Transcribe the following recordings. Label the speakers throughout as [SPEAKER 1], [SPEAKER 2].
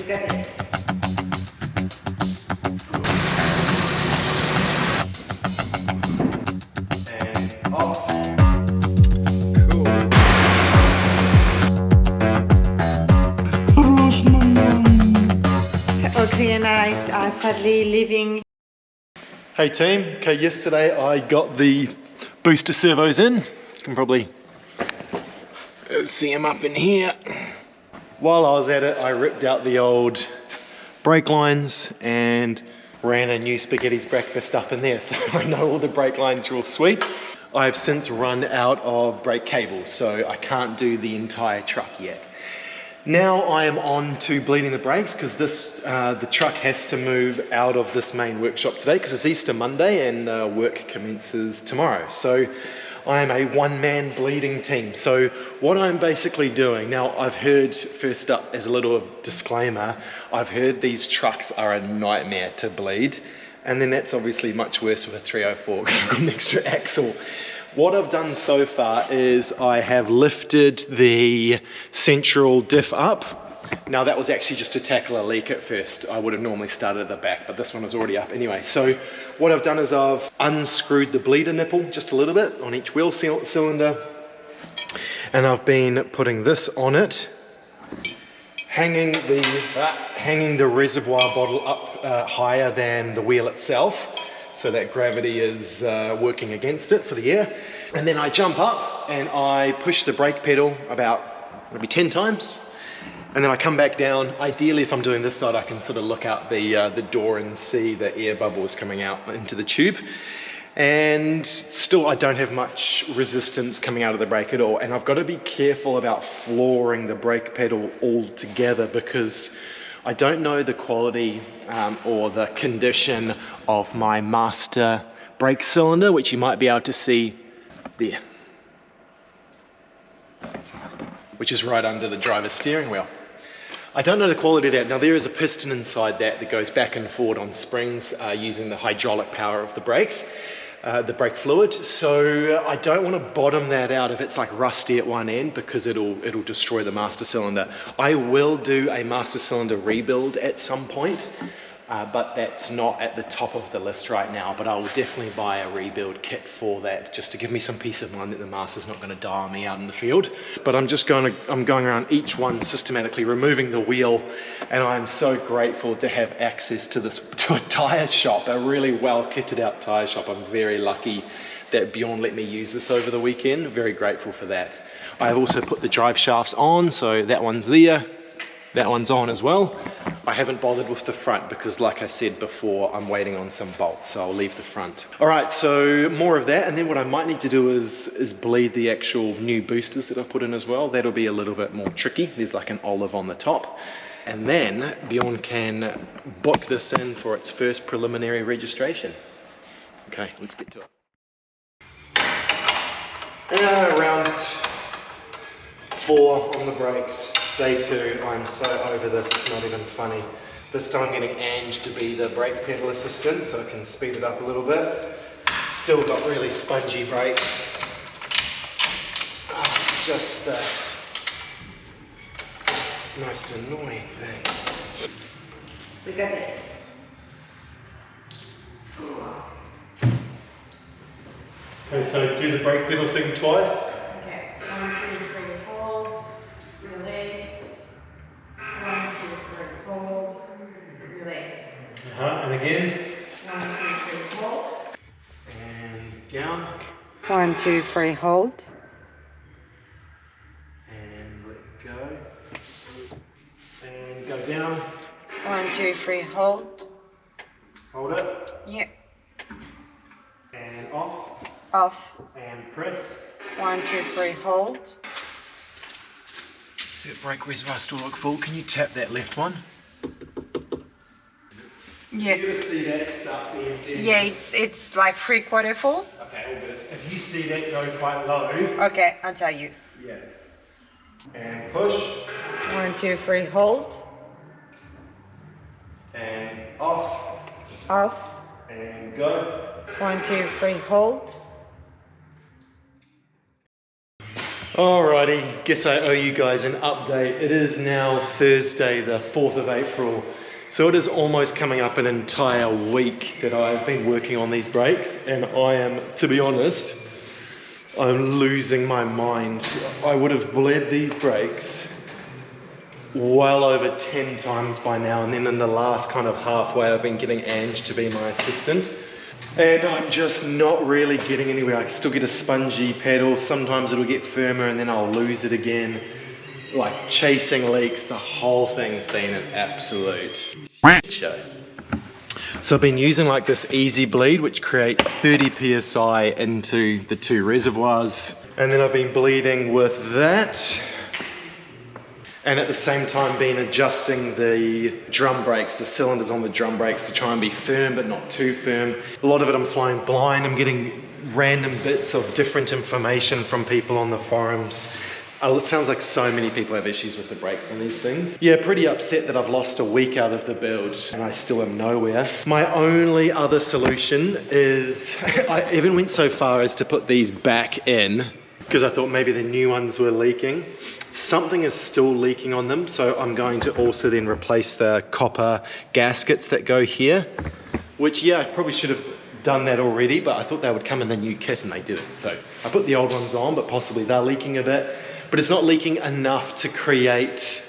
[SPEAKER 1] got it.
[SPEAKER 2] And off. Cool.
[SPEAKER 1] Audrey and I are sadly leaving.
[SPEAKER 2] Hey team, okay, yesterday I got the booster servos in. You can probably see them up in here. While I was at it, I ripped out the old brake lines and ran a new Spaghetti's breakfast up in there. So I know all the brake lines are all sweet. I've since run out of brake cables, so I can't do the entire truck yet. Now I am on to bleeding the brakes because the truck has to move out of this main workshop today because it's Easter Monday and work commences tomorrow. So I am a one-man bleeding team. So what I'm basically doing, now I've heard, first up as a little disclaimer, I've heard these trucks are a nightmare to bleed, and then that's obviously much worse with a 304 because I've got an extra axle. What I've done so far is I have lifted the central diff up. Now that was actually just to tackle a leak at first. I would have normally started at the back, but this one was already up anyway. So what I've done is I've unscrewed the bleeder nipple just a little bit on each wheel cylinder. And I've been putting this on it, hanging the reservoir bottle up higher than the wheel itself, so that gravity is working against it for the air. And then I jump up and I push the brake pedal about maybe 10 times. And then I come back down. Ideally, if I'm doing this side, I can sort of look out the door and see the air bubbles coming out into the tube. And still, I don't have much resistance coming out of the brake at all. And I've got to be careful about flooring the brake pedal altogether because I don't know the quality or the condition of my master brake cylinder, which you might be able to see there, which is right under the driver's steering wheel. I don't know the quality of that. Now there is a piston inside that goes back and forward on springs using the hydraulic power of the brakes, the brake fluid. So I don't want to bottom that out if it's like rusty at one end because it'll destroy the master cylinder. I will do a master cylinder rebuild at some point, but that's not at the top of the list right now. But I will definitely buy a rebuild kit for that, just to give me some peace of mind that the master's not going to die on me out in the field. But I'm going around each one systematically, removing the wheel, and I'm so grateful to have access to a tyre shop, a really well kitted out tyre shop. I'm very lucky that Bjorn let me use this over the weekend. Very grateful for that. I've also put the drive shafts on, so that one's there. That one's on as well. I haven't bothered with the front because, like I said before, I'm waiting on some bolts, so I'll leave the front. All right, so more of that, and then what I might need to do is bleed the actual new boosters that I've put in as well. That'll be a little bit more tricky. There's like an olive on the top. And then Bjorn can book this in for its first preliminary registration. Okay, let's get to it. Round 4 on the brakes. Day 2, I'm so over this, it's not even funny. This time I'm getting Ange to be the brake pedal assistant so I can speed it up a little bit. Still got really spongy brakes. It's just the most annoying thing.
[SPEAKER 1] We got it.
[SPEAKER 2] Okay, so do the brake pedal thing twice.
[SPEAKER 1] Okay, 1, 2, 3, hold, release. 1, 2, 3, hold, release.
[SPEAKER 2] And again.
[SPEAKER 1] 1, 2, 3, hold.
[SPEAKER 2] And down.
[SPEAKER 1] 1, 2, 3, hold.
[SPEAKER 2] And let go. And go down.
[SPEAKER 1] 1, 2, 3, hold.
[SPEAKER 2] Hold it.
[SPEAKER 1] Yep.
[SPEAKER 2] And off.
[SPEAKER 1] Off.
[SPEAKER 2] And press.
[SPEAKER 1] 1, 2, 3, hold.
[SPEAKER 2] Does that brake reservoir still look full? Can you tap that left one?
[SPEAKER 1] Yeah.
[SPEAKER 2] You ever see that start to empty?
[SPEAKER 1] Yeah, it's like 3/4 full.
[SPEAKER 2] Okay, all good. If you see that go quite low.
[SPEAKER 1] Okay, I'll tell you.
[SPEAKER 2] Yeah. And push.
[SPEAKER 1] 1, 2, 3, hold.
[SPEAKER 2] And off.
[SPEAKER 1] Off.
[SPEAKER 2] And go.
[SPEAKER 1] 1, 2, 3, hold.
[SPEAKER 2] Alrighty, guess I owe you guys an update. It is now Thursday, the 4th of April. So it is almost coming up an entire week that I've been working on these brakes, and I am, to be honest, I'm losing my mind. I would have bled these brakes well over 10 times by now, and then in the last kind of halfway I've been getting Ange to be my assistant. And I'm just not really getting anywhere. I still get a spongy pedal, sometimes it'll get firmer and then I'll lose it again. Like chasing leaks, the whole thing's been an absolute show. So I've been using like this easy bleed, which creates 30 psi into the two reservoirs. And then I've been bleeding with that. And at the same time been adjusting the drum brakes, the cylinders on the drum brakes to try and be firm but not too firm. A lot of it I'm flying blind. I'm getting random bits of different information from people on the forums. It sounds like so many people have issues with the brakes on these things. Yeah, pretty upset that I've lost a week out of the build and I still am nowhere. My only other solution is, I even went so far as to put these back in because I thought maybe the new ones were leaking. Something is still leaking on them, so I'm going to also then replace the copper gaskets that go here, which, yeah, I probably should have done that already, but I thought they would come in the new kit and they didn't. So I put the old ones on, but possibly they're leaking a bit, but it's not leaking enough to create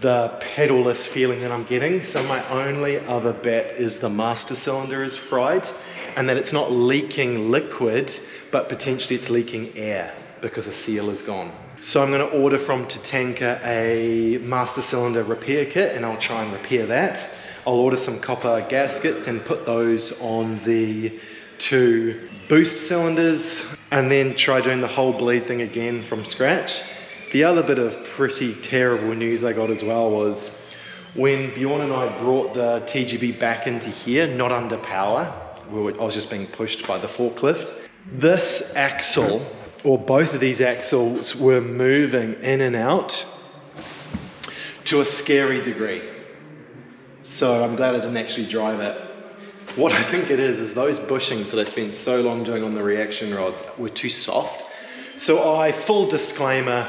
[SPEAKER 2] the pedalless feeling that I'm getting. So my only other bet is the master cylinder is fried and that it's not leaking liquid, but potentially it's leaking air because the seal is gone. So I'm going to order from Tatanka a master cylinder repair kit and I'll try and repair that. I'll order some copper gaskets and put those on the two boost cylinders and then try doing the whole bleed thing again from scratch. The other bit of pretty terrible news I got as well was when Bjorn and I brought the TGB back into here, not under power, I was just being pushed by the forklift. This axle, or both of these axles, were moving in and out to a scary degree. So I'm glad I didn't actually drive it. What I think it is those bushings that I spent so long doing on the reaction rods were too soft. So full disclaimer,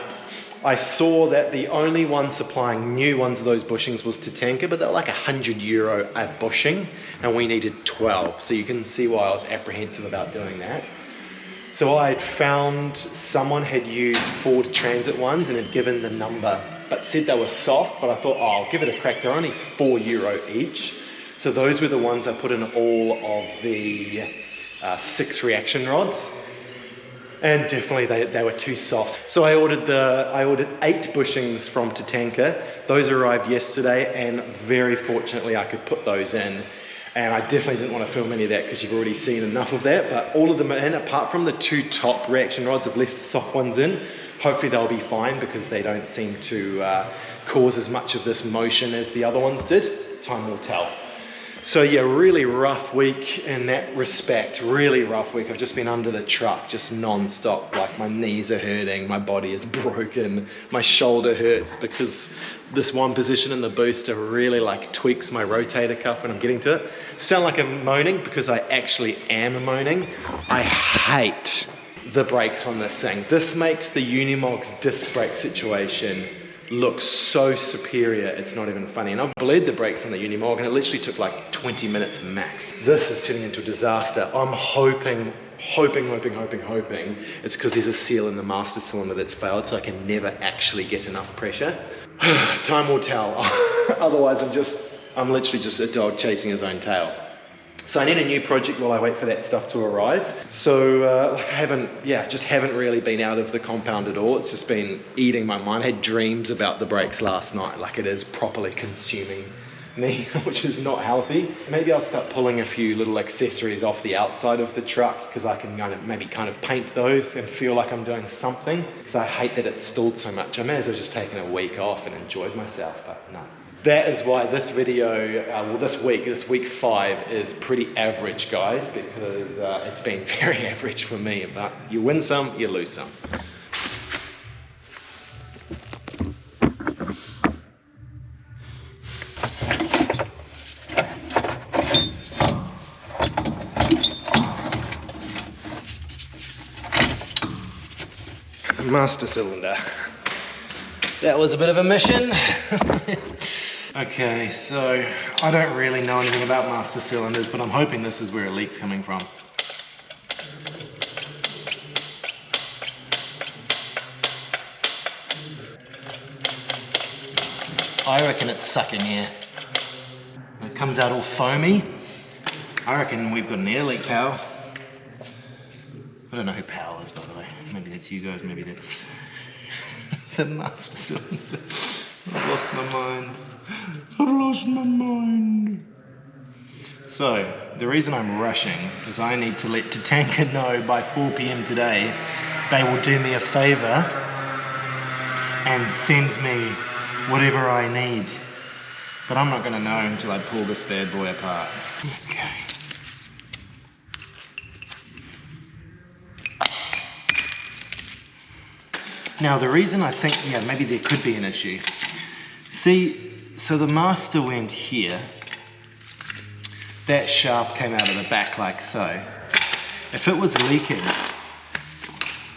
[SPEAKER 2] I saw that the only one supplying new ones of those bushings was Tatanka, but they're like €100 a bushing, and we needed 12. So you can see why I was apprehensive about doing that. So I had found someone had used Ford Transit ones and had given the number, but said they were soft, but I thought, oh, I'll give it a crack. They're only €4 each. So those were the ones I put in all of the 6 reaction rods. And definitely they were too soft. So I ordered 8 bushings from Tatanka. Those arrived yesterday, and very fortunately I could put those in. And I definitely didn't want to film any of that because you've already seen enough of that, but all of them are in, apart from the 2 top reaction rods. I've left the soft ones in. Hopefully they'll be fine because they don't seem to cause as much of this motion as the other ones did. Time will tell. So yeah, really rough week in that respect, really rough week. I've just been under the truck, just non-stop, like my knees are hurting, my body is broken, my shoulder hurts because this one position in the booster really like tweaks my rotator cuff when I'm getting to it. Sound like I'm moaning because I actually am moaning. I hate the brakes on this thing. This makes the Unimog's disc brake situation look so superior, it's not even funny. And I've bled the brakes on the Unimog and it literally took like 20 minutes max. This is turning into a disaster. I'm hoping it's because there's a seal in the master cylinder that's failed, so I can never actually get enough pressure. Time will tell. Otherwise I'm literally just a dog chasing his own tail. So I need a new project while I wait for that stuff to arrive. So I haven't really been out of the compound at all. It's just been eating my mind. I had dreams about the brakes last night, like it is properly consuming me, which is not healthy. Maybe I'll start pulling a few little accessories off the outside of the truck because I can maybe paint those and feel like I'm doing something, because I hate that it's stalled so much. I may as well just taken a week off and enjoyed myself, but no. That is why this video, this week 5 is pretty average, guys, because it's been very average for me, but you win some, you lose some. master cylinder. That was a bit of a mission. Okay, so I don't really know anything about master cylinders, but I'm hoping this is where a leak's coming from. I reckon it's sucking air. It comes out all foamy. I reckon we've got an air leak, pal. I don't know who Pal is, by the way. Maybe that's you guys, maybe that's the master cylinder. I've lost my mind. I've lost my mind. So, the reason I'm rushing is I need to let Tatanka know by 4 PM today they will do me a favour and send me whatever I need. But I'm not going to know until I pull this bad boy apart. Okay. Now the reason I think, yeah, maybe there could be an issue. See, so the master went here. That shaft came out of the back like so. If it was leaking,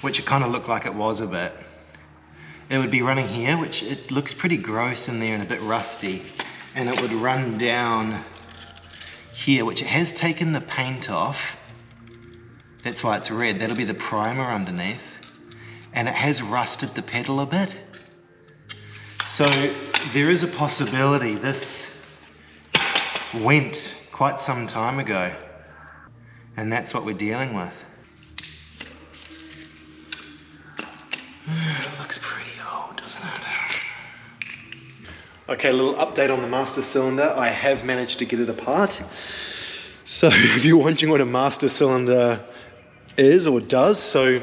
[SPEAKER 2] which it kind of looked like it was a bit, it would be running here, which it looks pretty gross in there and a bit rusty. And it would run down here, which it has taken the paint off. That's why it's red. That'll be the primer underneath. And it has rusted the pedal a bit. So there is a possibility this went quite some time ago. And that's what we're dealing with. It looks pretty old, doesn't it? Okay, a little update on the master cylinder. I have managed to get it apart. So if you're wondering what a master cylinder is or does, so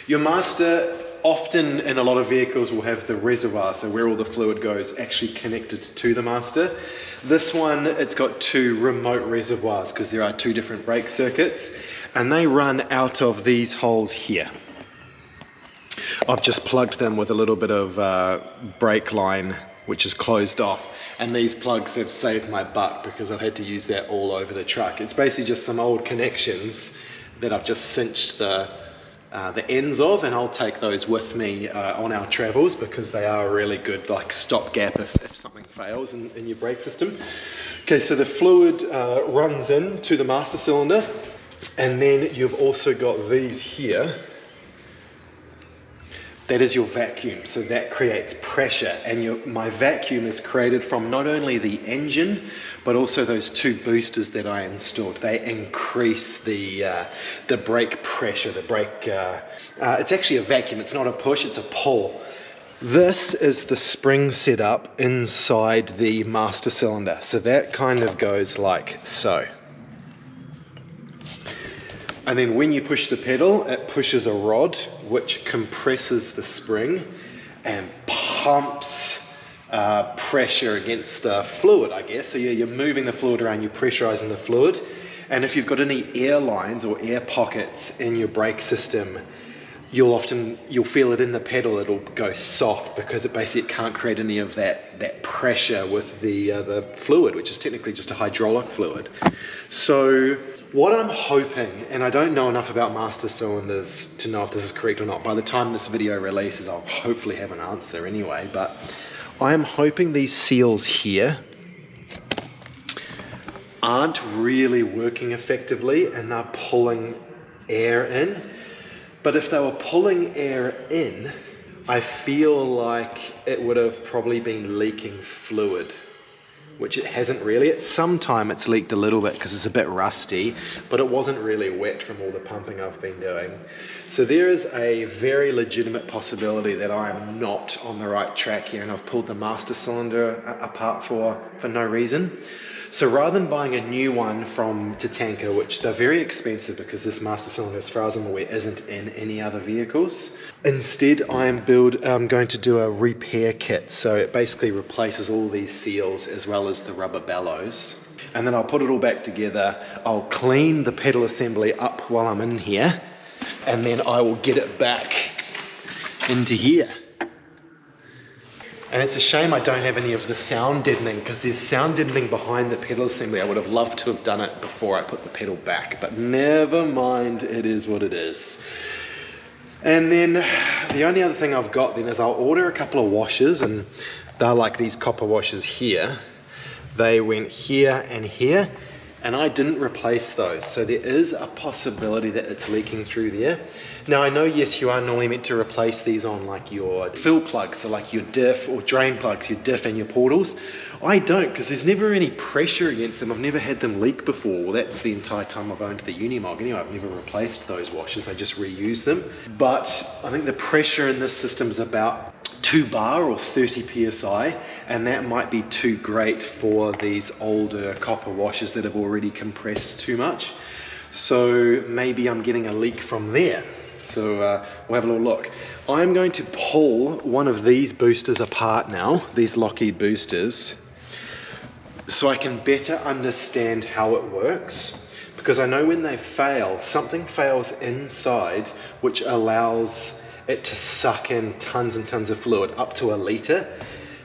[SPEAKER 2] your master often in a lot of vehicles will have the reservoir, so where all the fluid goes, actually connected to the master. This one, it's got 2 remote reservoirs because there are 2 different brake circuits and they run out of these holes here. I've just plugged them with a little bit of brake line which is closed off, and these plugs have saved my butt because I've had to use that all over the truck. It's basically just some old connections that I've just cinched the ends of, and I'll take those with me on our travels because they are a really good like stopgap if something fails in your brake system. Okay, so the fluid runs in to the master cylinder, and then you've also got these here. That is your vacuum, so that creates pressure, and my vacuum is created from not only the engine but also those 2 boosters that I installed. They increase the brake pressure, the brake, it's actually a vacuum, it's not a push, it's a pull. This is the spring setup inside the master cylinder, so that kind of goes like so. And then when you push the pedal, it pushes a rod which compresses the spring and pumps pressure against the fluid, I guess. So you're moving the fluid around, you're pressurizing the fluid. And if you've got any air lines or air pockets in your brake system, you'll feel it in the pedal, it'll go soft because it basically can't create any of that pressure with the fluid, which is technically just a hydraulic fluid. So what I'm hoping, and I don't know enough about master cylinders to know if this is correct or not, by the time this video releases I'll hopefully have an answer anyway, but I am hoping these seals here aren't really working effectively and they're pulling air in. But if they were pulling air in, I feel like it would have probably been leaking fluid, which it hasn't really. At some time it's leaked a little bit because it's a bit rusty, but it wasn't really wet from all the pumping I've been doing. So there is a very legitimate possibility that I am not on the right track here and I've pulled the master cylinder apart for no reason. So rather than buying a new one from Tatanka, which they're very expensive because this master cylinder, as far as I'm aware, isn't in any other vehicles, instead I'm going to do a repair kit. So it basically replaces all these seals as well as the rubber bellows. And then I'll put it all back together. I'll clean the pedal assembly up while I'm in here, and then I will get it back into here. And it's a shame I don't have any of the sound deadening because there's sound deadening behind the pedal assembly. I would have loved to have done it before I put the pedal back, but never mind, it is what it is. And then the only other thing I've got then is I'll order a couple of washers, and they're like these copper washers here. They went here and here, and I didn't replace those. So there is a possibility that it's leaking through there. Now I know, yes, you are normally meant to replace these on like your fill plugs, so like your diff or drain plugs, your diff and your portals. I don't, because there's never any pressure against them. I've never had them leak before. Well, that's the entire time I've owned the Unimog. Anyway, I've never replaced those washers. I just reuse them. But I think the pressure in this system is about 2 bar or 30 psi, and that might be too great for these older copper washers that have already compressed too much. So maybe I'm getting a leak from there. So we'll have a little look. I'm going to pull one of these boosters apart now, these Lockheed boosters, so I can better understand how it works. Because I know when they fail, something fails inside which allows it to suck in tons and tons of fluid, up to 1 litre.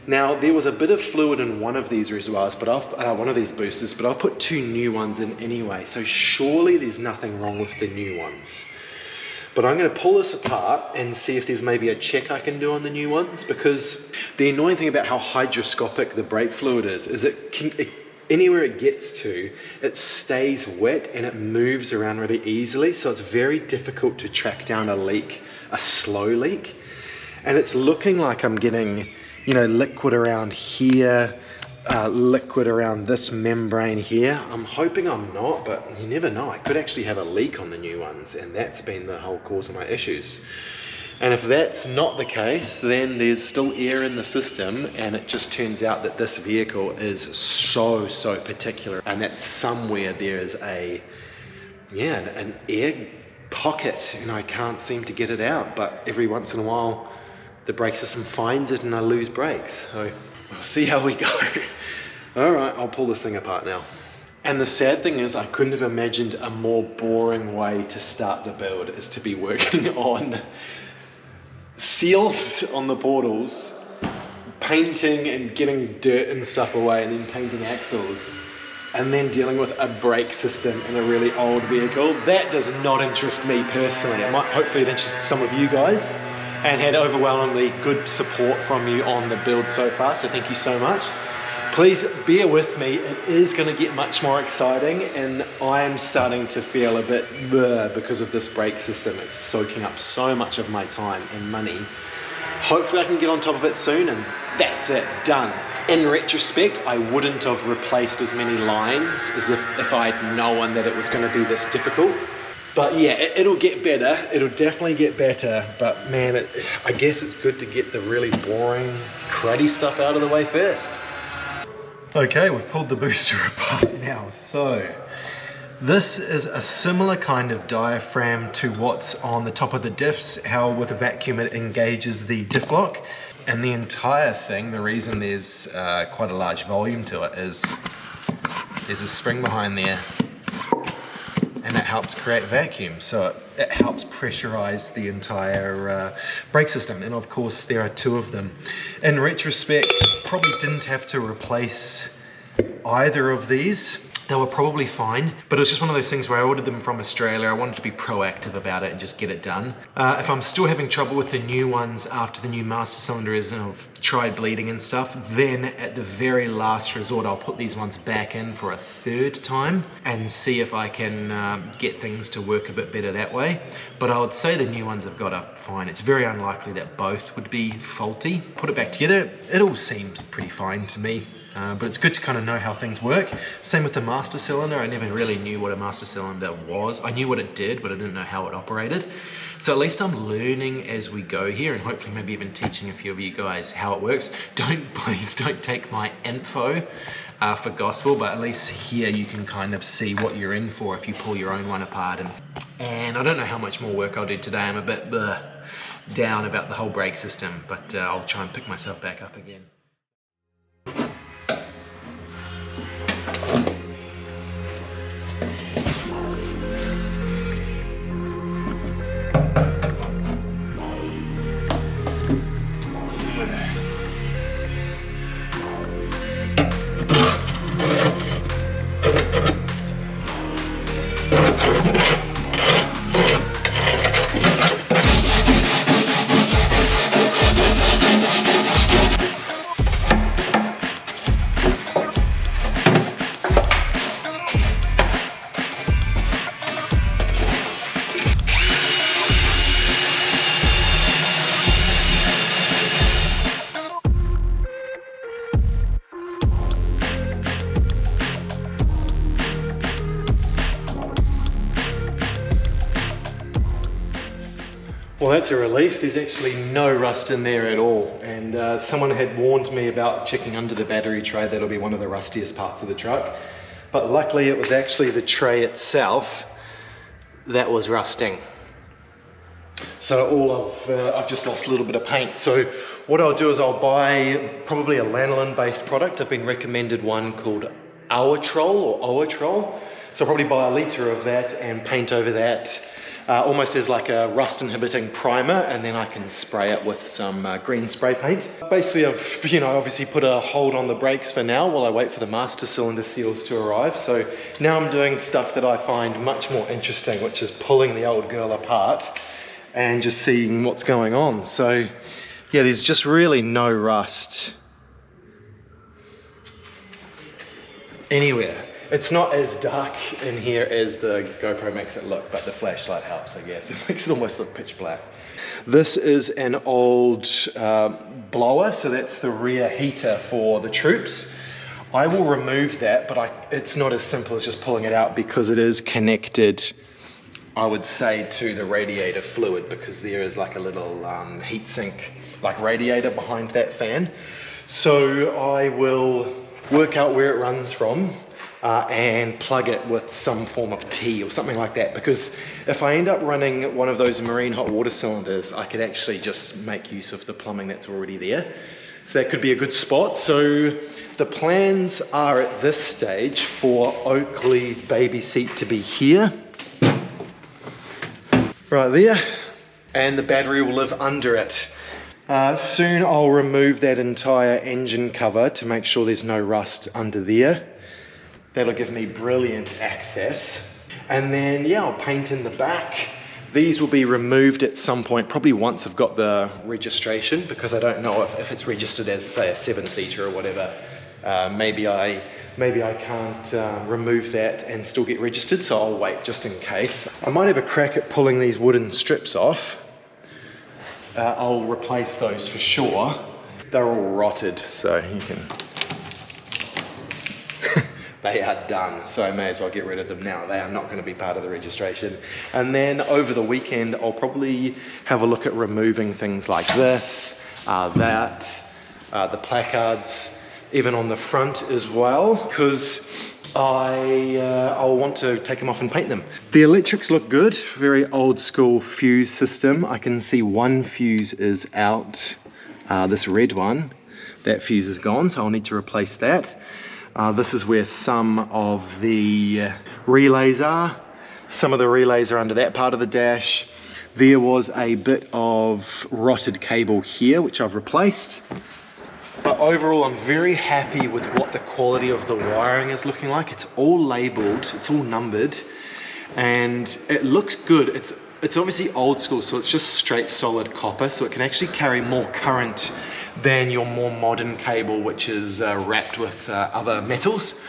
[SPEAKER 2] Now there was a bit of fluid in one of these reservoirs, but one of these boosters, but I'll put 2 new ones in anyway, so surely there's nothing wrong with the new ones. But I'm going to pull this apart and see if there's maybe a check I can do on the new ones, because the annoying thing about how hygroscopic the brake fluid is anywhere it gets to, it stays wet and it moves around really easily, so it's very difficult to track down a leak, a slow leak. And it's looking like I'm getting, you know, liquid around here, liquid around this membrane here. I'm hoping I'm not, but you never know. I could actually have a leak on the new ones, and that's been the whole cause of my issues. And if that's not the case, then there's still air in the system, and it just turns out that this vehicle is so particular, and that somewhere there is an air pocket, and I can't seem to get it out. But every once in a while the brake system finds it and I lose brakes. So we'll see how we go. All right, I'll pull this thing apart now. And the sad thing is, I couldn't have imagined a more boring way to start the build, is to be working on seals on the portals, painting and getting dirt and stuff away, and then painting axles, and then dealing with a brake system in a really old vehicle. That does not interest me personally. It might, hopefully it interests some of you guys, and had overwhelmingly good support from you on the build so far, so thank you so much. Please bear with me, it is going to get much more exciting, and I'm starting to feel a bit bleh because of this brake system. It's soaking up so much of my time and money. Hopefully I can get on top of it soon, and that's it, done. In retrospect, I wouldn't have replaced as many lines as if I'd known that it was going to be this difficult. But yeah, it'll get better. It'll definitely get better. But man, I guess it's good to get the really boring, cruddy stuff out of the way first. Okay, we've pulled the booster apart now. So this is a similar kind of diaphragm to what's on the top of the diffs, how with a vacuum it engages the diff lock. And the entire thing, the reason there's quite a large volume to it is there's a spring behind there, and that helps create vacuum, so it helps pressurize the entire brake system. And of course there are 2 of them. In retrospect, probably didn't have to replace either of these. They were probably fine, but it was just one of those things where I ordered them from Australia. I wanted to be proactive about it and just get it done. If I'm still having trouble with the new ones after the new master cylinder is, and I've tried bleeding and stuff, then at the very last resort I'll put these ones back in for a 3rd time and see if I can get things to work a bit better that way. But I would say the new ones have got up fine. It's very unlikely that both would be faulty. Put it back together, it all seems pretty fine to me. But it's good to kind of know how things work. Same with the master cylinder. I never really knew what a master cylinder was. I knew what it did, but I didn't know how it operated. So at least I'm learning as we go here, and hopefully maybe even teaching a few of you guys how it works. Please don't take my info for gospel, but at least here you can kind of see what you're in for if you pull your own one apart. And I don't know how much more work I'll do today. I'm a bit down about the whole brake system, but I'll try and pick myself back up again. Well, that's a relief. There's actually no rust in there at all. And someone had warned me about checking under the battery tray. That'll be one of the rustiest parts of the truck. But luckily it was actually the tray itself that was rusting. So I've just lost a little bit of paint. So what I'll do is I'll buy probably a lanolin based product. I've been recommended one called Outerwear. So I'll probably buy a litre of that and paint over that. Almost as like a rust inhibiting primer, and then I can spray it with some green spray paint. Basically I've obviously put a hold on the brakes for now while I wait for the master cylinder seals to arrive. So now I'm doing stuff that I find much more interesting, which is pulling the old girl apart and just seeing what's going on. So yeah, there's just really no rust anywhere. It's not as dark in here as the GoPro makes it look, but the flashlight helps, I guess. It makes it almost look pitch black. This is an old blower, so that's the rear heater for the troops. I will remove that, but it's not as simple as just pulling it out because it is connected, I would say, to the radiator fluid, because there is like a little heat sink, like radiator behind that fan. So I will work out where it runs from. And plug it with some form of T or something like that, because if I end up running one of those marine hot water cylinders, I could actually just make use of the plumbing that's already there. So that could be a good spot. So the plans are at this stage for Oakley's baby seat to be here, right there, and the battery will live under it. Soon I'll remove that entire engine cover to make sure there's no rust under there. That'll give me brilliant access. And then, yeah, I'll paint in the back. These will be removed at some point, probably once I've got the registration, because I don't know if it's registered as, say, a 7-seater or whatever. Maybe I can't remove that and still get registered, so I'll wait just in case. I might have a crack at pulling these wooden strips off. I'll replace those for sure. They're all rotted, so you can... They are done, so I may as well get rid of them now. They are not going to be part of the registration. And then over the weekend, I'll probably have a look at removing things like this, the placards, even on the front as well, because I'll want to take them off and paint them. The electrics look good, very old school fuse system. I can see one fuse is out, this red one. That fuse is gone, so I'll need to replace that. This is where some of the relays are. Some of the relays are under that part of the dash. There was a bit of rotted cable here, which I've replaced. But overall, I'm very happy with what the quality of the wiring is looking like. It's all labeled, it's all numbered, and it looks good. It's obviously old school, so it's just straight solid copper, so it can actually carry more current than your more modern cable, which is wrapped with other metals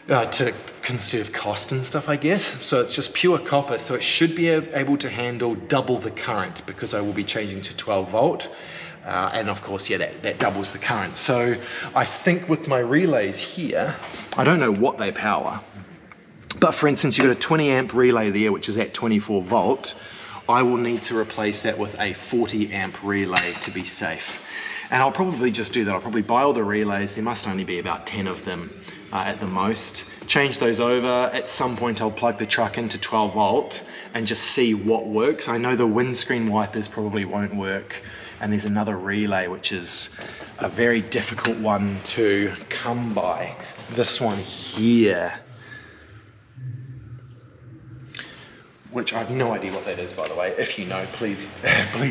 [SPEAKER 2] to conserve cost and stuff, I guess. So it's just pure copper, so it should be able to handle double the current, because I will be changing to 12 volt. And of course, yeah, that doubles the current. So I think with my relays here, I don't know what they power, but for instance, you've got a 20 amp relay there, which is at 24 volt. I will need to replace that with a 40 amp relay to be safe. And I'll probably just do that. I'll probably buy all the relays. There must only be about 10 of them at the most. Change those over. At some point, I'll plug the truck into 12 volt and just see what works. I know the windscreen wipers probably won't work. And there's another relay, which is a very difficult one to come by. This one here, which I have no idea what that is, by the way. If you know, please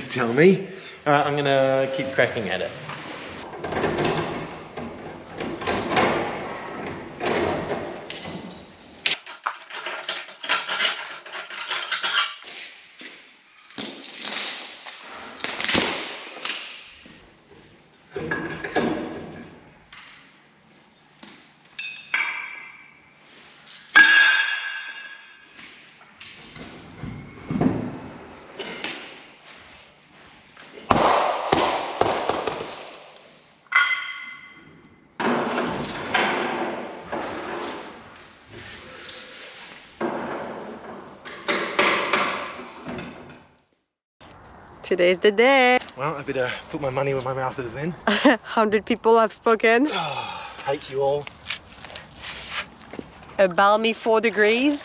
[SPEAKER 2] tell me. I'm gonna keep cracking at it.
[SPEAKER 3] Today's the day.
[SPEAKER 2] Well, I better put my money where my mouth is then.
[SPEAKER 3] 100 people have spoken.
[SPEAKER 2] Oh, hate you all.
[SPEAKER 3] A balmy 4 degrees.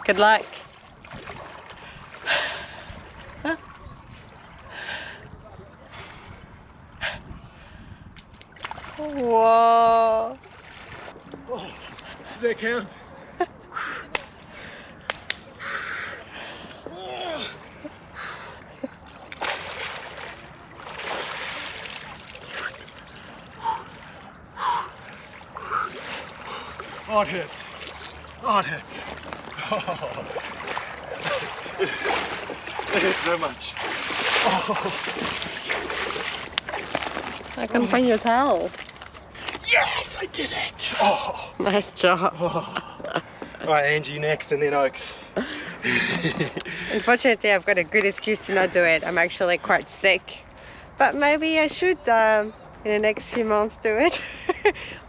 [SPEAKER 3] Good luck. Whoa.
[SPEAKER 2] Oh, does that count? Oh, it hurts. Oh, it hurts. Oh. It hurts. It hurts so much. Oh.
[SPEAKER 3] I can find your towel.
[SPEAKER 2] Yes, I did it. Oh.
[SPEAKER 3] Nice job.
[SPEAKER 2] Oh. All right, Angie next and then Oaks.
[SPEAKER 3] Unfortunately, I've got a good excuse to not do it. I'm actually quite sick. But maybe I should, in the next few months, do it.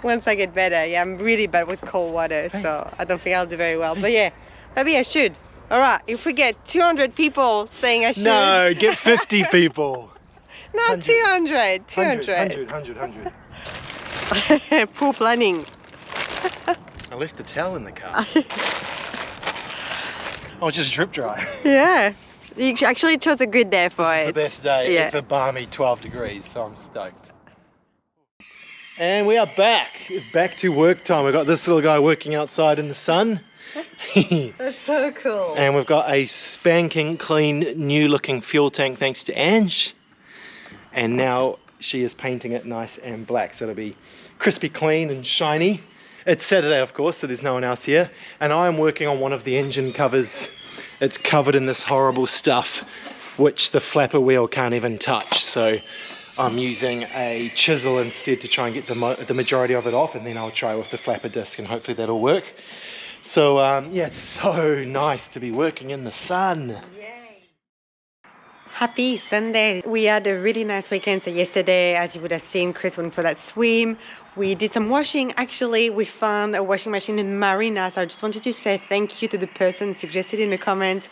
[SPEAKER 3] Once I get better. Yeah, I'm really bad with cold water, so I don't think I'll do very well. But yeah, maybe I should. All right, if we get 200 people saying I should.
[SPEAKER 2] No, get 50 people.
[SPEAKER 3] No,
[SPEAKER 2] 100.
[SPEAKER 3] 200.
[SPEAKER 2] 100. 100.
[SPEAKER 3] Poor planning.
[SPEAKER 2] I left the towel in the car. Oh, just drip dry.
[SPEAKER 3] Yeah. You actually chose a good day for it.
[SPEAKER 2] It's the best day.
[SPEAKER 3] Yeah.
[SPEAKER 2] It's a balmy 12 degrees, so I'm stoked. And we are back. It's back to work time. We've got this little guy working outside in the sun.
[SPEAKER 3] That's so cool.
[SPEAKER 2] And we've got a spanking clean, new looking fuel tank thanks to Ange. And now she is painting it nice and black, so it'll be crispy clean and shiny. It's Saturday, of course, so there's no one else here. And I am working on one of the engine covers. It's covered in this horrible stuff, which the flapper wheel can't even touch. So I'm using a chisel instead to try and get the majority of it off, and then I'll try with the flapper disc and hopefully that'll work. So yeah, it's so nice to be working in the sun.
[SPEAKER 3] Yay. Happy Sunday. We had a really nice weekend. So yesterday, as you would have seen, Chris went for that swim. We did some washing. Actually, we found a washing machine in Marina. So I just wanted to say thank you to the person who suggested in the comment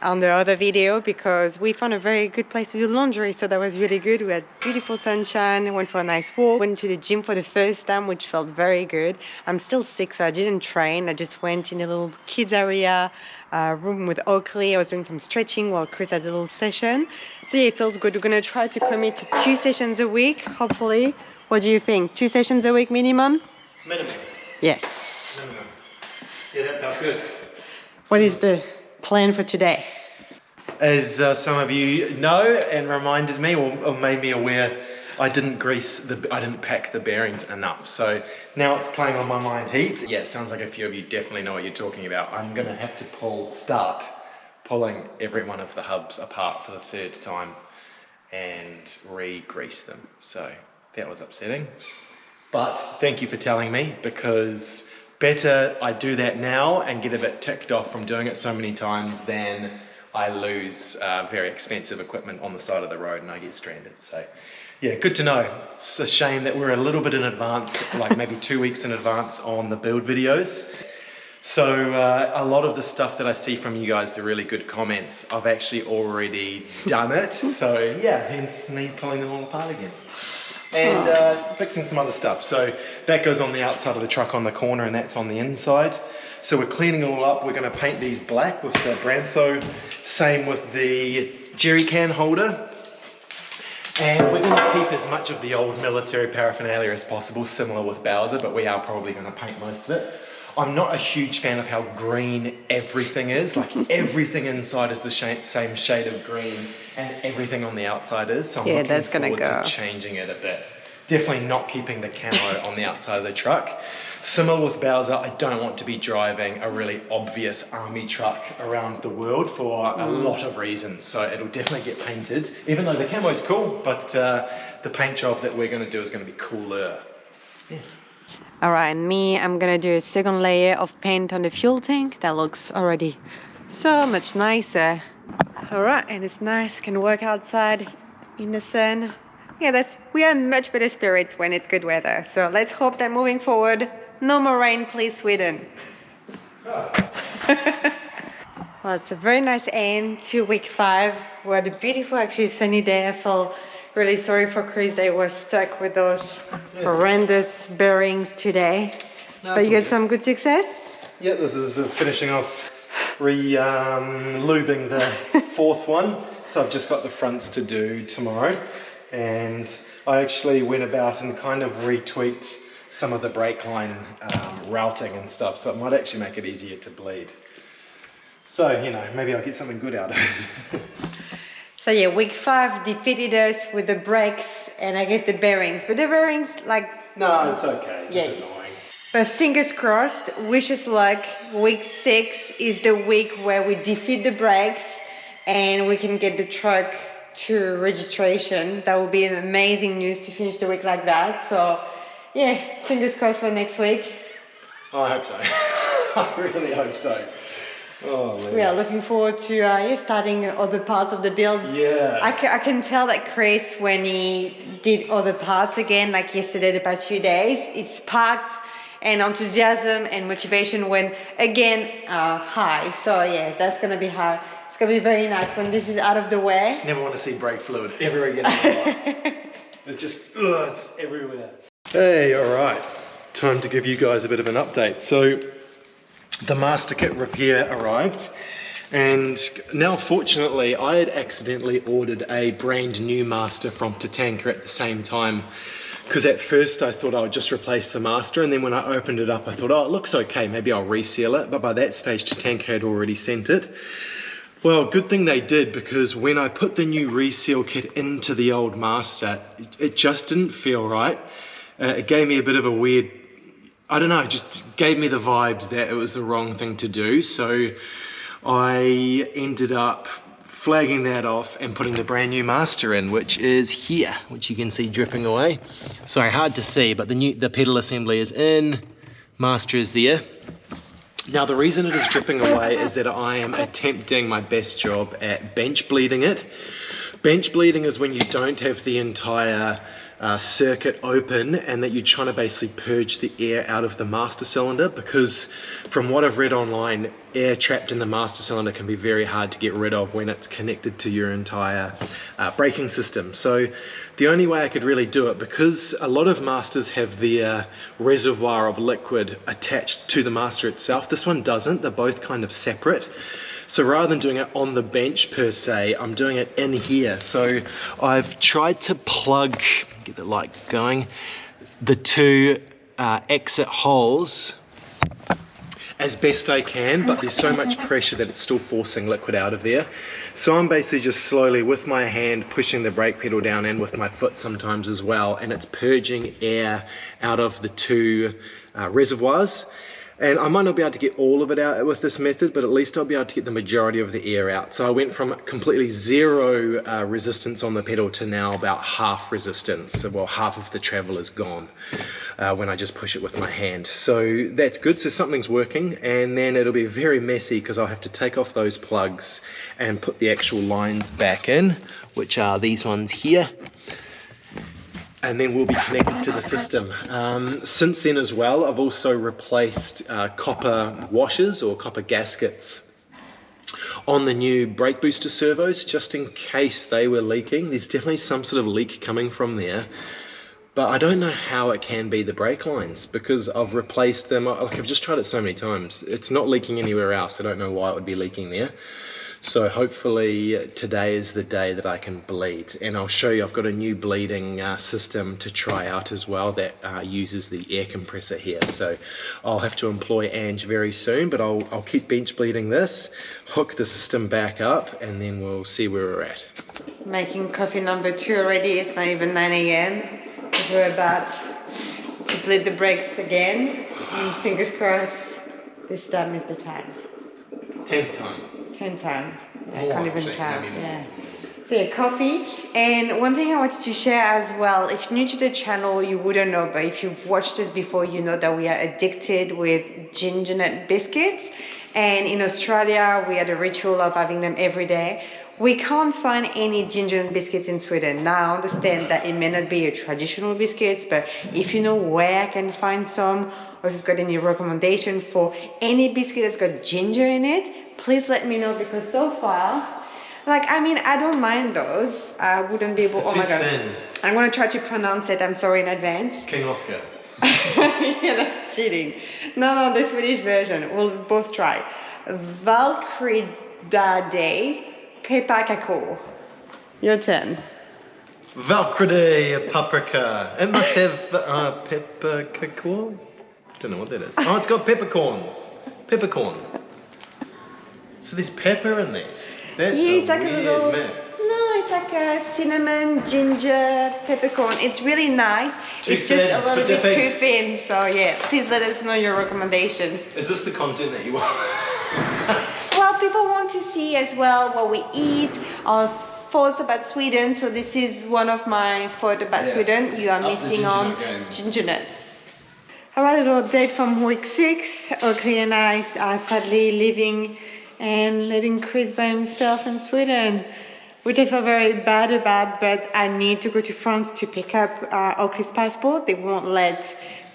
[SPEAKER 3] on the other video, because we found a very good place to do laundry. So that was really good. We had beautiful sunshine, went for a nice walk, went to the gym for the first time, which felt very good. I'm still sick, so I didn't train. I just went in a little kids area room with Oakley. I was doing some stretching while Chris had a little session. So yeah, it feels good. We're gonna try to commit to 2 sessions a week, hopefully. What do you think? 2 sessions a week minimum?
[SPEAKER 2] Minimum.
[SPEAKER 3] Yes.
[SPEAKER 2] Minimum. Yeah, that felt good.
[SPEAKER 3] What is the plan for today?
[SPEAKER 2] As some of you know and reminded me or made me aware, I didn't pack the bearings enough. So now it's playing on my mind heaps. Yeah, it sounds like a few of you definitely know what you're talking about. I'm gonna have to start pulling every one of the hubs apart for the 3rd time and re-grease them. So that was upsetting. But thank you for telling me, because better I do that now and get a bit ticked off from doing it so many times than I lose very expensive equipment on the side of the road and I get stranded. So yeah, good to know. It's a shame that we're a little bit in advance, like maybe 2 weeks in advance on the build videos. So a lot of the stuff that I see from you guys, the really good comments, I've actually already done it. So yeah, hence me pulling them all apart again. And fixing some other stuff. So that goes on the outside of the truck on the corner, and that's on the inside. So we're cleaning it all up. We're going to paint these black with the Brantho. Same with the jerry can holder. And we're going to keep as much of the old military paraphernalia as possible, similar with Bowser, but we are probably going to paint most of it. I'm not a huge fan of how green everything is. Like everything inside is the same shade of green, and everything on the outside is. So I'm looking forward to changing it a bit. Definitely not keeping the camo on the outside of the truck. Similar with Bowser, I don't want to be driving a really obvious army truck around the world for a lot of reasons. So it'll definitely get painted, even though the camo's cool, but the paint job that we're going to do is going to be cooler. Yeah.
[SPEAKER 3] All right, and me, I'm gonna do a 2nd layer of paint on the fuel tank. That looks already so much nicer. All right, and it's nice, can work outside in the sun. Yeah, we are in much better spirits when it's good weather. So let's hope that moving forward, no more rain, please, Sweden.
[SPEAKER 2] Oh.
[SPEAKER 3] Well, it's a very nice end to week 5. We had a beautiful, actually sunny day. I felt really sorry for Chris. They were stuck with those horrendous bearings today.
[SPEAKER 2] No,
[SPEAKER 3] but you
[SPEAKER 2] okay.
[SPEAKER 3] got some good success?
[SPEAKER 2] Yeah, this is the finishing off, lubing the 4th one. So I've just got the fronts to do tomorrow. And I actually went about and kind of retweaked some of the brake line routing and stuff. So it might actually make it easier to bleed. So, you know, maybe I'll get something good out of it.
[SPEAKER 3] So yeah, week 5 defeated us with the brakes and I guess the bearings. But the bearings, like...
[SPEAKER 2] No, it's okay. Just annoying.
[SPEAKER 3] But fingers crossed, wish us luck. Week 6 is the week where we defeat the brakes and we can get the truck to registration. That would be an amazing news to finish the week like that. So yeah, fingers crossed for next week.
[SPEAKER 2] I hope so. I really hope so. Oh, man.
[SPEAKER 3] We are looking forward to starting other parts of the build.
[SPEAKER 2] Yeah.
[SPEAKER 3] I can tell that Chris, when he did other parts again, like yesterday, the past few days, it's packed and enthusiasm and motivation went again high. So yeah, that's going to be high. It's going to be very nice when this is out of the way.
[SPEAKER 2] Just never want to see brake fluid ever again in my life. It's just, it's everywhere. Hey, all right. Time to give you guys a bit of an update. So the master kit repair arrived, and now fortunately I had accidentally ordered a brand new master from Tatanka at the same time, because at first I thought I would just replace the master, and then when I opened it up I thought, oh, it looks okay, maybe I'll reseal it. But by that stage Tatanka had already sent it. Well, good thing they did, because when I put the new reseal kit into the old master, it just didn't feel right. It gave me a bit of a weird, I don't know, it just gave me the vibes that it was the wrong thing to do. So I ended up flagging that off and putting the brand new master in, which is here, which you can see dripping away. Sorry, hard to see, but the pedal assembly is in, master is there. Now the reason it is dripping away is that I am attempting my best job at bench bleeding it. Bench bleeding is when you don't have the entire circuit open and that you're trying to basically purge the air out of the master cylinder, because from what I've read online, air trapped in the master cylinder can be very hard to get rid of when it's connected to your entire braking system. So the only way I could really do it, because a lot of masters have the reservoir of liquid attached to the master itself, this one doesn't. They're both kind of separate. So rather than doing it on the bench per se, I'm doing it in here. So I've tried to plug, get the light going, the 2 exit holes as best I can, but there's so much pressure that it's still forcing liquid out of there. So I'm basically just slowly with my hand pushing the brake pedal down, and with my foot sometimes as well, and it's purging air out of the 2 reservoirs. And I might not be able to get all of it out with this method, but at least I'll be able to get the majority of the air out. So I went from completely 0 resistance on the pedal to now about half resistance. Well, half of the travel is gone when I just push it with my hand. So that's good, so something's working. And then it'll be very messy because I'll have to take off those plugs and put the actual lines back in, which are these ones here. And then we'll be connected to the system. Since then as well, I've also replaced copper washers or copper gaskets on the new brake booster servos, just in case they were leaking. There's definitely some sort of leak coming from there, but I don't know how it can be the brake lines, because I've replaced them. Like, I've just tried it so many times. It's not leaking anywhere else. I don't know why it would be leaking there. So hopefully today is the day that I can bleed, and I'll show you I've got a new bleeding system to try out as well that uses the air compressor here. So I'll have to employ Ange very soon, but I'll keep bench bleeding this, hook the system back up, and then we'll see where we're at.
[SPEAKER 3] Making coffee number 2 already. It's not even 9 a.m. We're about to bleed the brakes again, and fingers crossed this time is the time.
[SPEAKER 2] 10th time.
[SPEAKER 3] 10th time. I
[SPEAKER 2] More,
[SPEAKER 3] can't even
[SPEAKER 2] actually,
[SPEAKER 3] count.
[SPEAKER 2] maybe more.
[SPEAKER 3] Yeah. So yeah, coffee. And one thing I wanted to share as well, if you're new to the channel, you wouldn't know, but if you've watched us before, you know that we are addicted with ginger nut biscuits. And in Australia, we had a ritual of having them every day. We can't find any ginger nut biscuits in Sweden. Now I understand that it may not be a traditional biscuits, but if you know where I can find some, or if you've got any recommendation for any biscuit that's got ginger in it, please let me know, because so far, like, I mean, I don't mind those. I wouldn't be able, oh my God.
[SPEAKER 2] Thin.
[SPEAKER 3] I'm gonna try to pronounce it, I'm sorry in advance.
[SPEAKER 2] King Oscar.
[SPEAKER 3] Yeah, that's cheating. No, the Swedish version. We'll both try. Valkridade pepparkakor. Your turn.
[SPEAKER 2] Valkride paprika. It must have pepparkakor? Don't know what that is. Oh, it's got peppercorns. Peppercorn. So there's pepper in these. That's
[SPEAKER 3] Yeah, it's
[SPEAKER 2] a
[SPEAKER 3] like
[SPEAKER 2] weird
[SPEAKER 3] a little.
[SPEAKER 2] mix.
[SPEAKER 3] No, it's like a cinnamon, ginger, peppercorn. It's really nice. It's just
[SPEAKER 2] thin,
[SPEAKER 3] a little
[SPEAKER 2] but
[SPEAKER 3] bit
[SPEAKER 2] dipping.
[SPEAKER 3] too thin. So yeah, please let us know your recommendation.
[SPEAKER 2] Is this the content that you want?
[SPEAKER 3] Well, people want to see as well what we eat, our thoughts about Sweden. So this is one of my thoughts about
[SPEAKER 2] Yeah.
[SPEAKER 3] Sweden. You are
[SPEAKER 2] Up the
[SPEAKER 3] missing
[SPEAKER 2] ginger
[SPEAKER 3] on
[SPEAKER 2] nut game.
[SPEAKER 3] ginger nuts. Alright, a little update from week 6. Oakley and I are sadly leaving and letting Chris by himself in Sweden, which I feel very bad about, but I need to go to France to pick up Oakley's passport. They won't let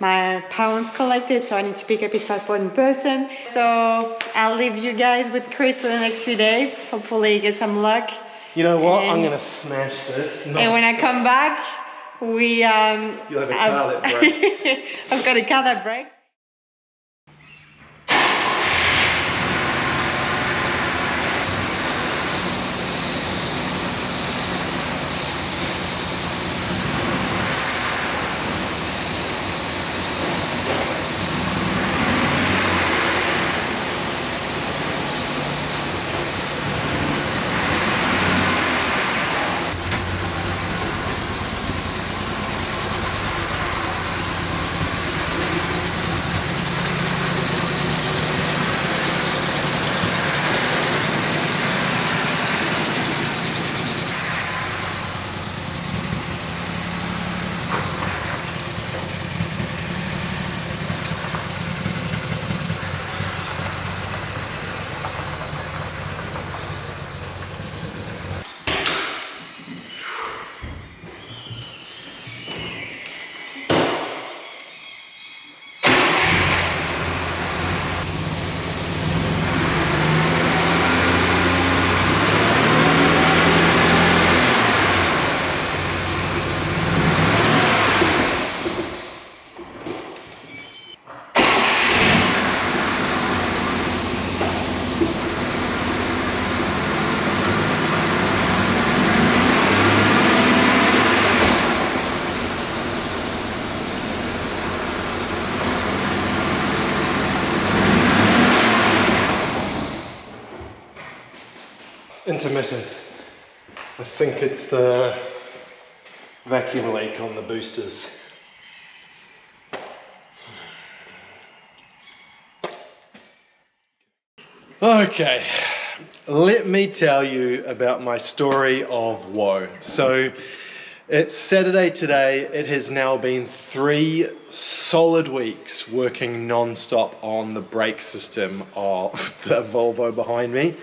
[SPEAKER 3] my parents collect it, so I need to pick up his passport in person. So I'll leave you guys with Chris for the next few days. Hopefully get some luck.
[SPEAKER 2] You know what?
[SPEAKER 3] And-
[SPEAKER 2] I'm gonna smash this.
[SPEAKER 3] And when I come back, we
[SPEAKER 2] You'll have a car that breaks.
[SPEAKER 3] I've got a car that breaks.
[SPEAKER 2] Intermittent. I think it's the vacuum leak on the boosters. Okay, let me tell you about my story of woe. So it's Saturday today. It has now been 3 solid weeks working non-stop on the brake system of the Volvo behind me.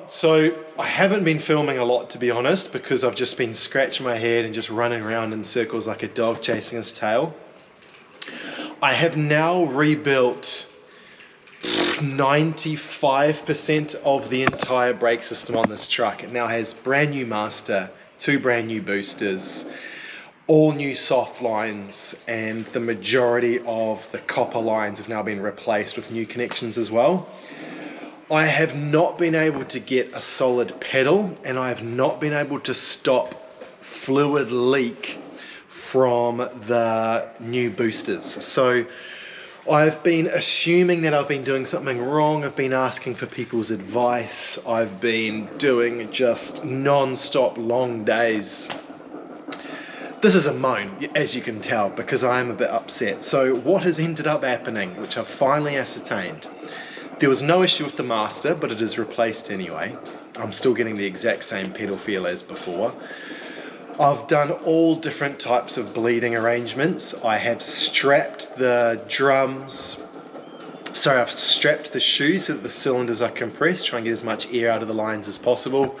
[SPEAKER 2] So I haven't been filming a lot, to be honest, because I've just been scratching my head and just running around in circles like a dog chasing his tail. I have now rebuilt 95% of the entire brake system on this truck. It now has brand new master, 2 brand new boosters, all new soft lines, and the majority of the copper lines have now been replaced with new connections as well. I have not been able to get a solid pedal, and I have not been able to stop fluid leak from the new boosters. So I've been assuming that I've been doing something wrong. I've been asking for people's advice. I've been doing just non-stop long days. This is a moan, as you can tell, because I am a bit upset. So what has ended up happening, which I've finally ascertained, there was no issue with the master, but it is replaced anyway. I'm still getting the exact same pedal feel as before. I've done all different types of bleeding arrangements. I have strapped the drums So I've strapped the shoes so that the cylinders are compressed, try and get as much air out of the lines as possible.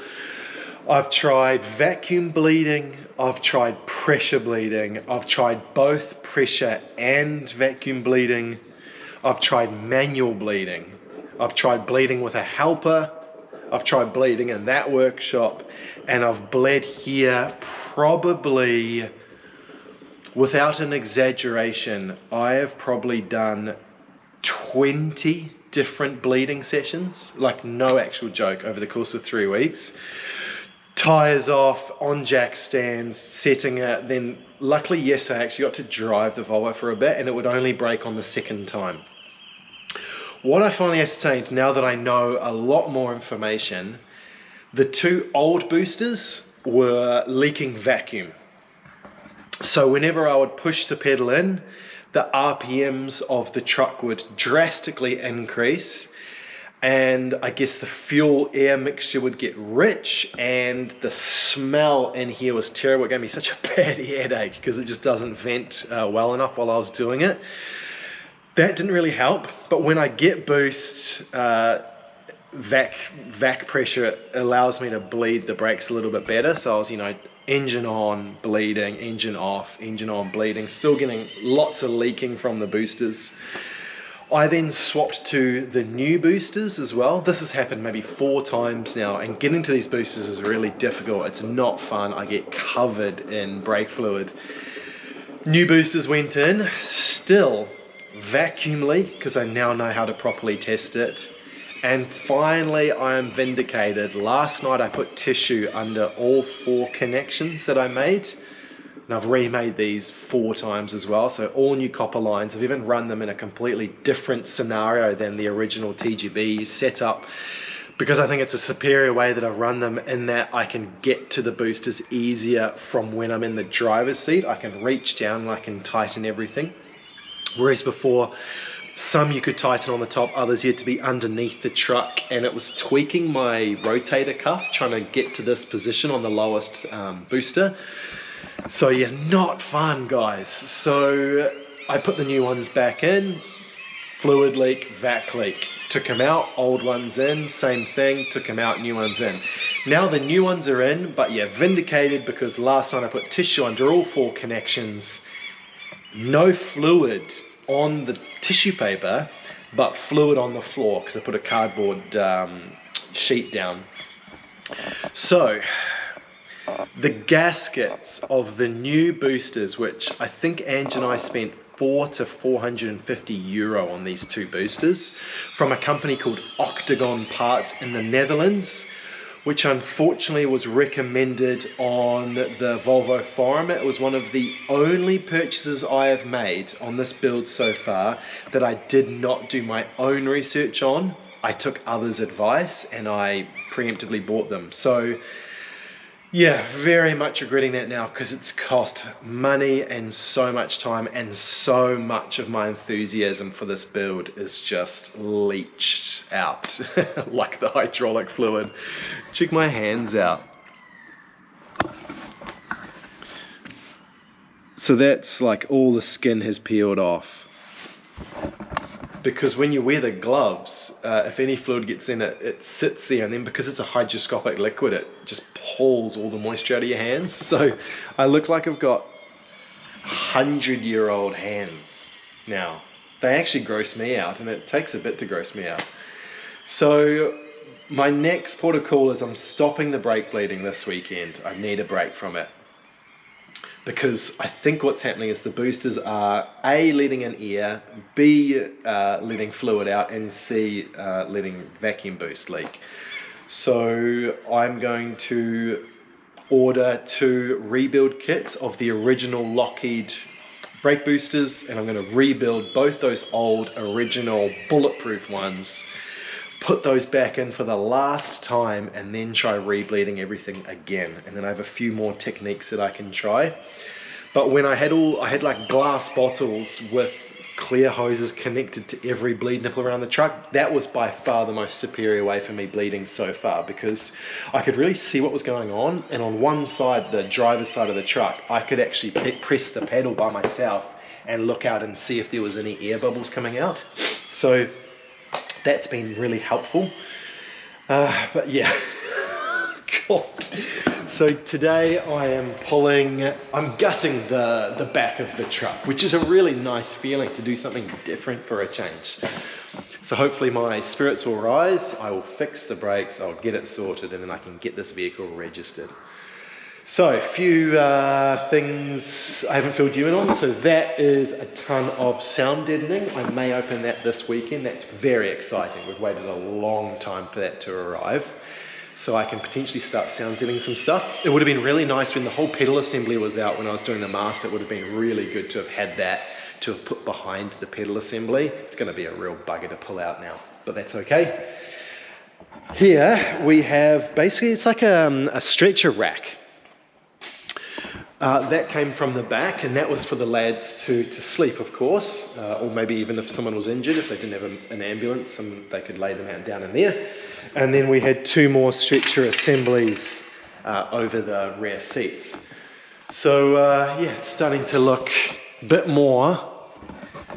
[SPEAKER 2] I've tried vacuum bleeding, I've tried pressure bleeding, I've tried both pressure and vacuum bleeding, I've tried manual bleeding, I've tried bleeding with a helper, I've tried bleeding in that workshop, and I've bled here probably, without an exaggeration, I have probably done 20 different bleeding sessions, like no actual joke, over the course of 3 weeks. Tires off, on jack stands, setting it, then luckily yes, I actually got to drive the Volvo for a bit, and it would only break on the second time. What I finally ascertained, now that I know a lot more information, the 2 old boosters were leaking vacuum. So whenever I would push the pedal in, the RPMs of the truck would drastically increase, and I guess the fuel air mixture would get rich, and the smell in here was terrible. It gave me such a bad headache because it just doesn't vent well enough while I was doing it. That didn't really help, but when I get boost, vac pressure, it allows me to bleed the brakes a little bit better. So I was, you know, engine on, bleeding, engine off, engine on, bleeding, still getting lots of leaking from the boosters. I then swapped to the new boosters as well. This has happened maybe 4 times now, and getting to these boosters is really difficult. It's not fun. I get covered in brake fluid. New boosters went in, still vacuum leak, because I now know how to properly test it. And finally I am vindicated. Last night I put tissue under all 4 connections that I made. And I've remade these 4 times as well, so all new copper lines. I've even run them in a completely different scenario than the original TGB setup, because I think it's a superior way that I've run them, in that I can get to the boosters easier from when I'm in the driver's seat. I can reach down and I can tighten everything. Whereas before, some you could tighten on the top, others you had to be underneath the truck, and it was tweaking my rotator cuff trying to get to this position on the lowest booster. So yeah, not fun, guys. So I put the new ones back in, fluid leak, vac leak, took them out, old ones in, same thing, took them out, new ones in. Now the new ones are in, but yeah, vindicated, because last night I put tissue under all 4 connections, no fluid on the tissue paper, but fluid on the floor, because I put a cardboard sheet down. So the gaskets of the new boosters, which I think Ange and I spent 400 to 450 euro on these 2 boosters from a company called Octagon Parts in the Netherlands, which unfortunately was recommended on the Volvo forum. It was one of the only purchases I have made on this build so far that I did not do my own research on. I took others' advice and I preemptively bought them. So yeah, very much regretting that now, because it's cost money and so much time, and so much of my enthusiasm for this build is just leached out like the hydraulic fluid. Check my hands out. So that's like all the skin has peeled off. Because when you wear the gloves, if any fluid gets in it, it sits there, and then because it's a hygroscopic liquid, it just pulls all the moisture out of your hands. So I look like I've got 100-year-old hands now. They actually gross me out, and it takes a bit to gross me out. So my next port of call is I'm stopping the brake bleeding this weekend. I need a break from it, because I think what's happening is the boosters are A, letting in air, B, letting fluid out, and C, letting vacuum boost leak. So I'm going to order 2 rebuild kits of the original Lockheed brake boosters, and I'm going to rebuild both those old original bulletproof ones, put those back in for the last time, and then try rebleeding everything again. And then I have a few more techniques that I can try. But when I had like glass bottles with clear hoses connected to every bleed nipple around the truck, that was by far the most superior way for me bleeding so far, because I could really see what was going on. And on one side, the driver's side of the truck, I could actually press the pedal by myself and look out and see if there was any air bubbles coming out. So That's been really helpful. But yeah, God. So today I'm gutting the back of the truck, which is a really nice feeling to do something different for a change. So hopefully my spirits will rise, I will fix the brakes, I'll get it sorted, and then I can get this vehicle registered. So a few things I haven't filled you in on. So that is a ton of sound deadening. I may open that this weekend. That's very exciting. We've waited a long time for that to arrive. So I can potentially start sound deadening some stuff. It would have been really nice when the whole pedal assembly was out when I was doing the master. It would have been really good to have had that, to have put behind the pedal assembly. It's going to be a real bugger to pull out now, but that's okay. Here we have, basically it's like a stretcher rack. That came from the back, and that was for the lads to sleep, of course, or maybe even if someone was injured, if they didn't have an ambulance, they could lay them out down in there. And then we had two more stretcher assemblies over the rear seats. So yeah, it's starting to look a bit more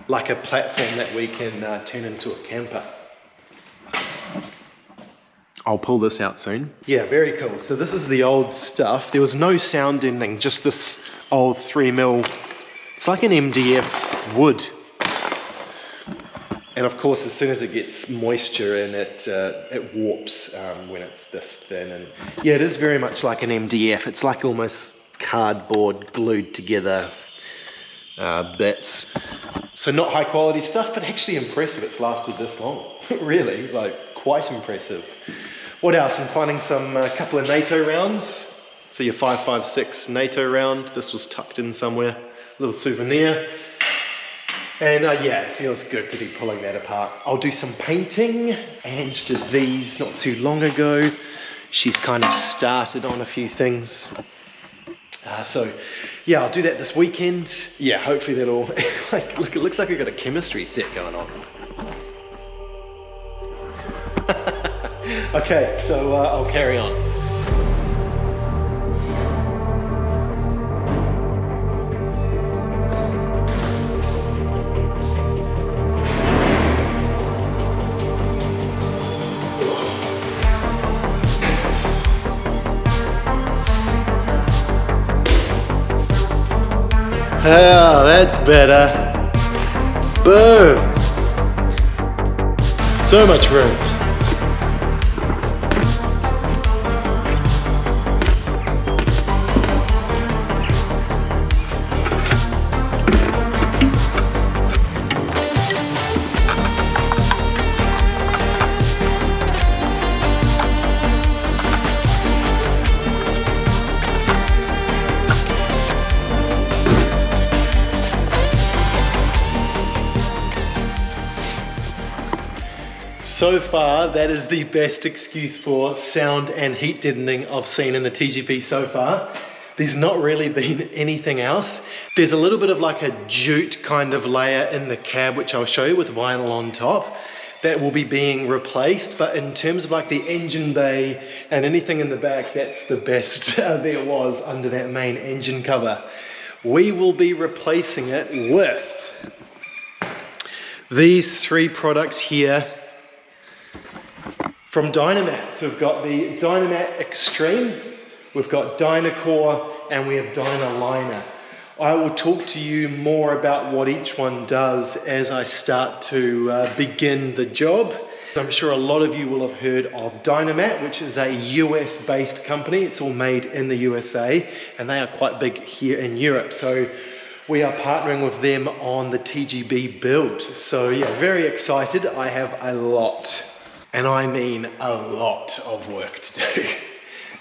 [SPEAKER 2] like a platform that we can turn into a camper. I'll pull this out soon. Yeah, very cool. So this is the old stuff. There was no sound deadening, just this old 3mm. It's like an MDF wood. And of course, as soon as it gets moisture in it, it warps when it's this thin. And yeah, it is very much like an MDF. It's like almost cardboard glued together bits. So not high quality stuff, but actually impressive it's lasted this long. Really, like quite impressive. What else? I'm finding some couple of NATO rounds. So your 5.56 NATO round. This was tucked in somewhere. A little souvenir. And yeah, it feels good to be pulling that apart. I'll do some painting. Ange did these not too long ago. She's kind of started on a few things. So yeah, I'll do that this weekend. Yeah, hopefully that'll, like, look, it looks like we've got a chemistry set going on. Okay, so I'll carry on. Oh, that's better. Boom. So much room. So far, that is the best excuse for sound and heat deadening I've seen in the TGB so far. There's not really been anything else. There's a little bit of like a jute kind of layer in the cab, which I'll show you with vinyl on top. That will be being replaced, but in terms of like the engine bay and anything in the back, that's the best there was under that main engine cover. We will be replacing it with these three products here from Dynamat. So we've got the Dynamat Extreme, we've got Dynacore, and we have Dynaliner. I will talk to you more about what each one does as I start to begin the job. I'm sure a lot of you will have heard of Dynamat, which is a US based company. It's all made in the USA, and they are quite big here in Europe. So we are partnering with them on the TGB build. So yeah, very excited. I have a lot, and I mean a lot of work to do.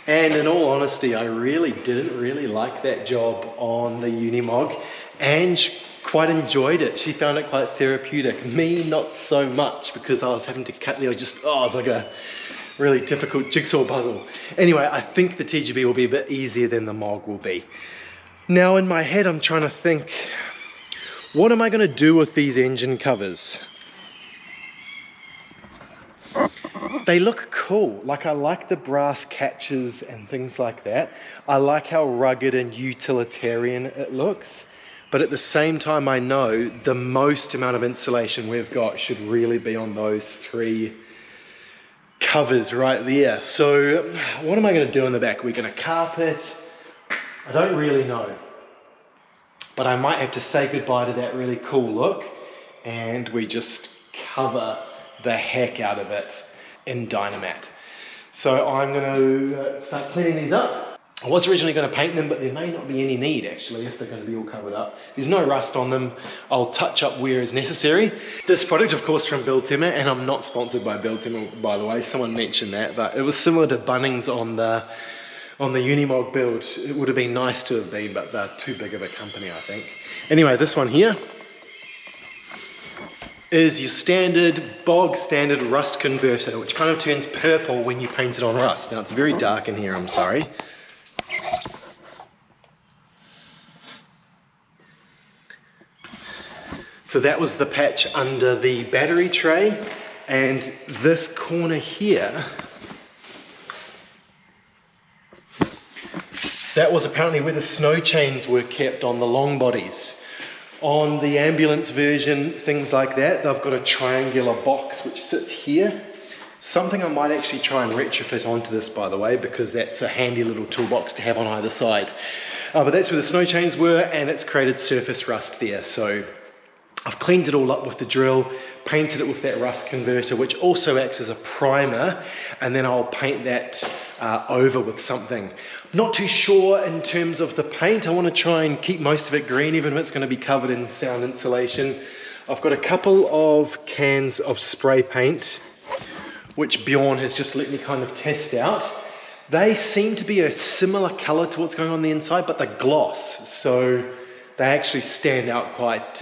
[SPEAKER 2] And in all honesty, I really didn't really like that job on the Unimog. Ange quite enjoyed it. She found it quite therapeutic. Me, not so much, because I was having to cut there. It was like a really difficult jigsaw puzzle. Anyway, I think the TGB will be a bit easier than the Mog will be. Now in my head, I'm trying to think, what am I going to do with these engine covers? They look cool. Like, I like the brass catches and things like that. I like how rugged and utilitarian it looks. But at the same time, I know the most amount of insulation we've got should really be on those 3 covers right there. So what am I going to do in the back? We're going to carpet. I don't really know. But I might have to say goodbye to that really cool look, and we just cover the heck out of it in Dynamat. So I'm going to start cleaning these up. I was originally going to paint them, but there may not be any need actually if they're going to be all covered up. There's no rust on them. I'll touch up where is necessary. This product, of course, from Buildtimmer, and I'm not sponsored by Buildtimmer, by the way. Someone mentioned that, but it was similar to Bunnings on the Unimog build. It would have been nice to have been, but they're too big of a company, I think. Anyway, this one here is your standard, bog standard rust converter, which kind of turns purple when you paint it on rust. Now it's very dark in here, I'm sorry. So that was the patch under the battery tray, and this corner here, that was apparently where the snow chains were kept on the long bodies. On the ambulance version, things like that, they've got a triangular box which sits here. Something I might actually try and retrofit onto this, by the way, because that's a handy little toolbox to have on either side. But that's where the snow chains were, and it's created surface rust there. So I've cleaned it all up with the drill, painted it with that rust converter, which also acts as a primer, and then I'll paint that over with something. Not too sure in terms of the paint. I want to try and keep most of it green, even if it's going to be covered in sound insulation. I've got a couple of cans of spray paint, which Bjorn has just let me kind of test out. They seem to be a similar color to what's going on the inside, but they're gloss, so they actually stand out quite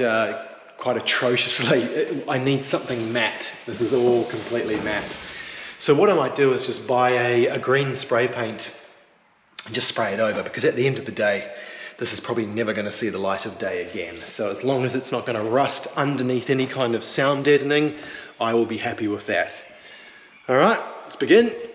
[SPEAKER 2] atrociously. I need something matte. This is all completely matte. So what I might do is just buy a green spray paint and just spray it over, because at the end of the day, this is probably never going to see the light of day again. So as long as it's not going to rust underneath any kind of sound deadening, I will be happy with that. All right, let's begin.